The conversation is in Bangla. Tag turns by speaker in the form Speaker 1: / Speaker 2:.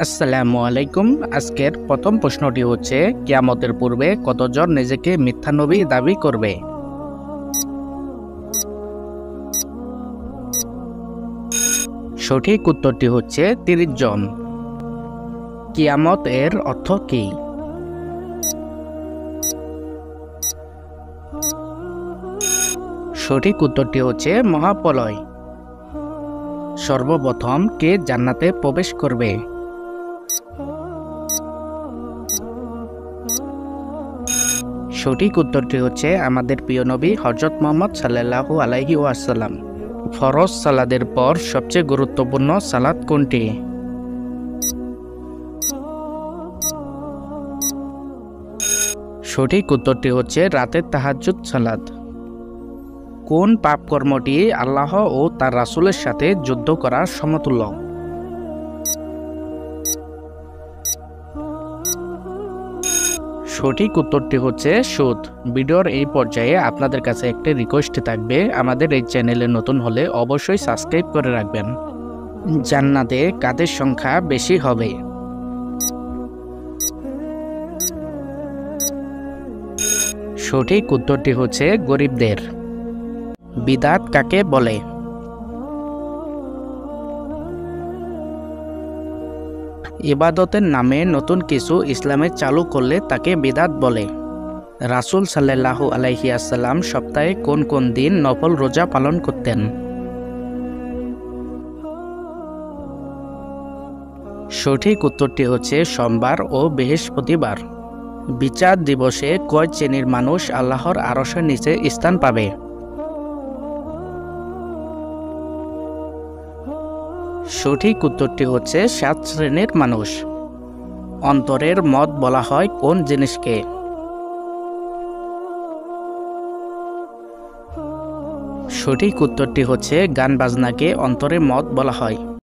Speaker 1: আসসালামু আলাইকুম। আজকের প্রথম প্রশ্নটি হচ্ছে, কিয়ামতের পূর্বে কতজন নিজেকে মিথ্যা নবী দাবি করবে? সঠিক উত্তরটি হচ্ছে ৩০ জন। কিয়ামত এর অর্থ কি? সঠিক উত্তরটি হচ্ছে মহাপ্রলয়। সর্বপ্রথম কে জান্নাতে প্রবেশ করবে? সঠিক উত্তরটি হচ্ছে আমাদের প্রিয় নবী হযরত মুহাম্মদ সাল্লাল্লাহু আলাইহি ওয়াসাল্লাম। ফরজ সালাদের পর সবচেয়ে গুরুত্বপূর্ণ সালাত কোনটি? সঠিক উত্তরটি হচ্ছে রাতের তাহাজ্জুদ সালাত। কোন পাপ কর্মটি আল্লাহ ও তার রাসূলের সাথে যুদ্ধ করার সমতুল্য? সঠিক উত্তরটি হচ্ছে সুদ। ভিডিওর এই পর্যায়ে আপনাদের কাছে একটি রিকোয়েস্ট থাকবে, আমাদের এই চ্যানেলে নতুন হলে অবশ্যই সাবস্ক্রাইব করে রাখবেন। জান্নাতে কাদের সংখ্যা বেশি হবে? সঠিক উত্তরটি হচ্ছে গরিবদের। বিদআত কাকে বলে? ইবাদতের নামে নতুন কিছু ইসলামে চালু করলে তাকে বিদআত বলে। রাসূল সাল্লাল্লাহু আলাইহি ওয়াসাল্লাম সপ্তাহে কোন কোন দিন নফল রোজা পালন করতেন? সঠিক উত্তরটি হচ্ছে সোমবার ও বৃহস্পতিবার। বিচার দিবসে কয় শ্রেণীর মানুষ আল্লাহর আরশের নিচে স্থান পাবে? সঠিক উত্তরটি হচ্ছে ৭ শ্রেণীর মানুষ। অন্তরের মত বলা হয় কোন জিনিসকে? সঠিক উত্তরটি হচ্ছে গান বাজনাকে অন্তরের মত বলা হয়।